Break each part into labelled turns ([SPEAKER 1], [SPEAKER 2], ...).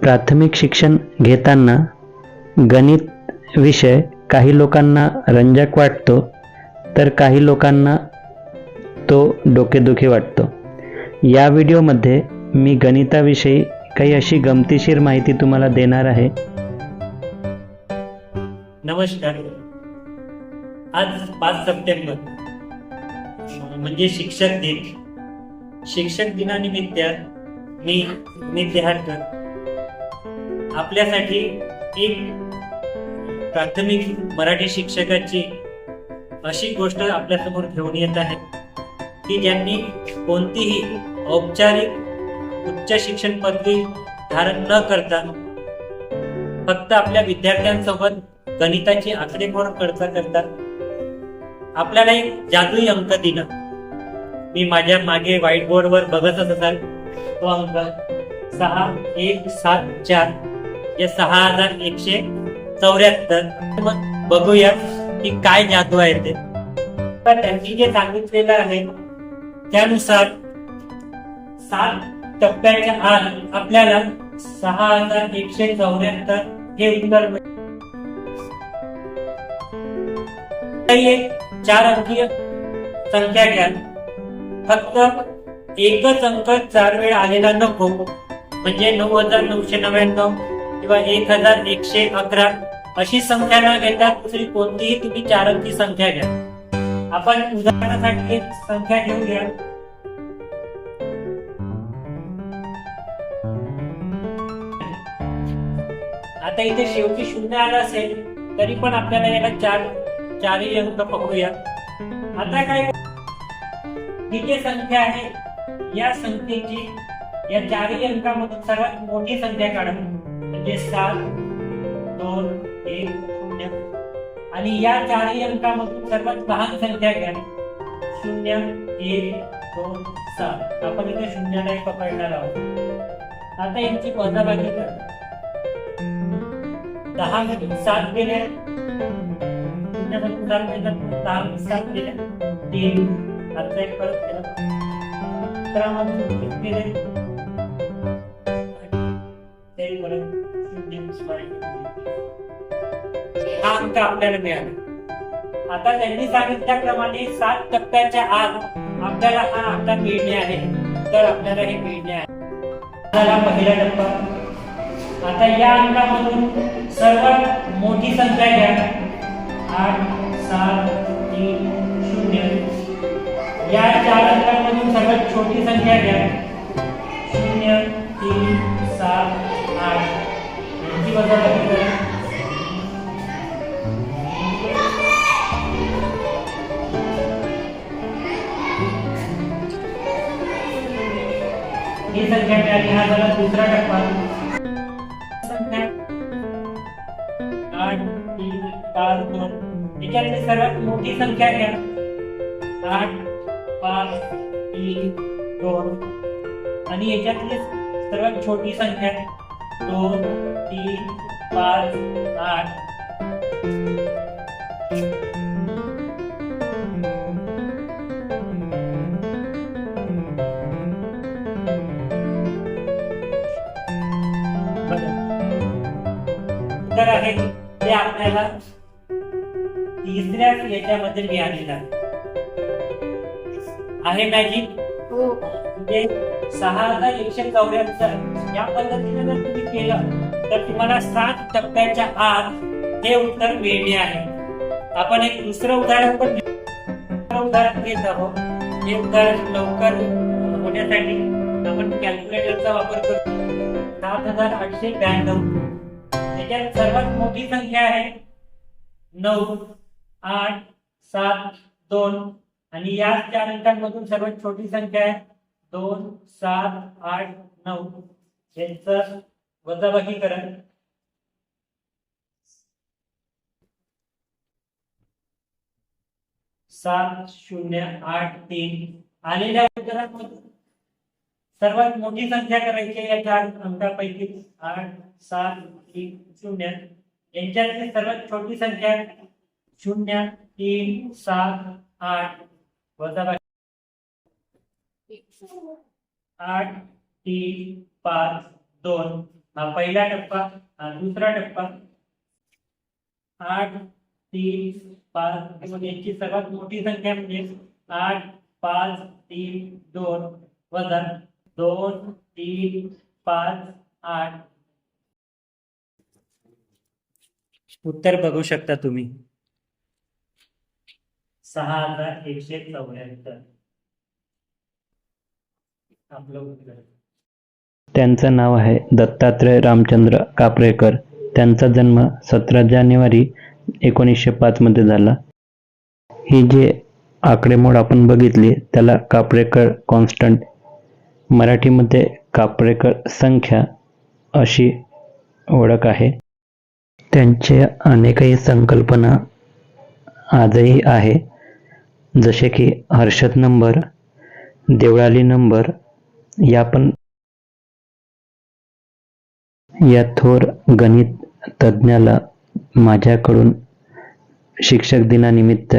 [SPEAKER 1] प्राथमिक शिक्षण घेताना गणित विषय काही लोकांना रंजक वाटतो, तर काही लोकांना तो डोकेदुखी वाटतो. या व्हिडिओमध्ये मी गणिताविषयी काही अशी गमतीशीर माहिती तुम्हाला देणार आहे.
[SPEAKER 2] नमस्कार. आज 5 सप्टेंबर म्हणजे शिक्षक दिन. शिक्षक दिनानिमित्त मी सुमित देहारकर आपल्यासाठी एक प्राथमिक मराठी शिक्षकाची अशी गोष्ट आपल्यासमोर घेऊन येत आहे की ज्यांनी कोणतीही औपचारिक उच्च शिक्षण पदवी धारण न करता फक्त आपल्या विद्यार्थ्यांसोबत गणिताची आकडेमोड करता आपल्याला एक जादुई अंक दिला. मी माझ्या मागे व्हाईट बोर्डवर बघतच असाल तो अंक 6174 या 6174. मग बघूया की काय जादू आहे ते. तर त्यांनी जे सांगितलेलं आहे त्यानुसार 7 टप्प्याच्या आत आपल्याला 6174 हे उत्तर मिळेल. एक 4 अंकीय संख्या घ्या. फक्त एकच अंक 4 वेळा आलेला नको, म्हणजे 9999 किंवा 1111 अशी संख्या न घेता दुसरी कोणतीही तुम्ही 4 अंकी संख्या घ्या. आपण उदाहरणासाठी एक संख्या घेऊया. आता इथे शेवटी 0 आला असेल तरी पण आपल्याला याला चारही अंक पकडूया. आता काय, ही जी संख्या आहे या संख्येची या 4ही अंकामधून सर्वात मोठी संख्या काढा, म्हणजे 7 2 1 0. आणि या 4ही अंकामधून सर्वात लहान संख्या घ्या, 0 1 2 7. आपण इथे 0 नाही पकडणार आहोत. आता यांची वजाबाकी करा. 10 मधून 7 गेले, 0 मधून 7 गेले, 10 मधून 7 गेले 3. आता एक परत केला, 17 मधून 3 गेले, ते परत 0. हा अंक आपल्याला मिळाला. आता त्यांनी सांगितल्याप्रमाणे 7 टप्प्याच्या आत आपल्याला हा अंक मिळणे आहे, तर आपल्याला हे मिळणे आहे. झाला पहिला टप्पा. आता या अंकामधून सर्वात मोठी संख्या घ्या, 8 7 3 0. या 4 अंकांमधून सर्वात छोटी संख्या घ्या, 0 3 7 8. यांची वजाबाकी करा. ही संख्या मिळाली. हा झाला दुसरा टप्पा. संख्या 8 3 4 2. याच्यातली सर्वात मोठी संख्या घ्या, 8 5 3 2. आणि याच्यातली सर्वात छोटी संख्या 2 3 5 8. उत्तर आहे ते आपल्याला तिसऱ्या याच्यामध्ये मिळालेलं आहे. मॅजिक म्हणजे 6174 या पद्धतीने जर तुम्ही केलं तर तुम्हाला 7 टप्प्याच्या आत हे उत्तर मिळणे आहे. आपण एक दुसरं उदाहरण घेत आहोत. हे उदाहरण लवकर होण्यासाठी आपण कॅल्क्युलेटरचा वापर करतो. 7892. त्याच्यात सर्वात मोठी संख्या आहे 9 8 7 2. आणि या 4 अंकांमधून सर्वात छोटी संख्या आहे 2 7 8 9. यांचं वजाबाकी करा. 7083. आलेल्या उत्तरांमधून सर्वात मोठी संख्या करायची या 4 अंकापैकी 8 7 3 0. यांच्यातली सर्वात छोटी संख्या 0 3 7 8. वजाबाकी 8 3 5 2. हा पहिला टप्पा. दुसरा टप्पा 8 3 5 2. याची सर्वात मोठी संख्या म्हणजे 8 5 3 2 वजा 2 3 5 8. उत्तर बघू शकता तुम्ही 6174. आपलं उत्तर.
[SPEAKER 1] त्यांचं नाव आहे दत्तात्रय रामचंद्र कापरेकर. त्यांचा जन्म 17 जानेवारी 1905 मध्ये झाला. ही जे आकडेमोड आपण बघितली त्याला कापरेकर कॉन्स्टंट, मराठीमध्ये कापरेकर संख्या अशी ओळख आहे. त्यांच्या अनेकही संकल्पना आजही आहे, जसे की हर्षद नंबर, देवळाली नंबर. या थोर गणित तज्ज्ञाला माझ्याकडून शिक्षक दिनानिमित्त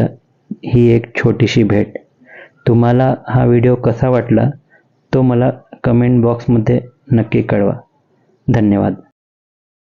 [SPEAKER 1] ही एक छोटीशी भेट. तुम्हाला हा व्हिडिओ कसा वाटला तो मला कमेंट बॉक्समध्ये नक्की कळवा. धन्यवाद.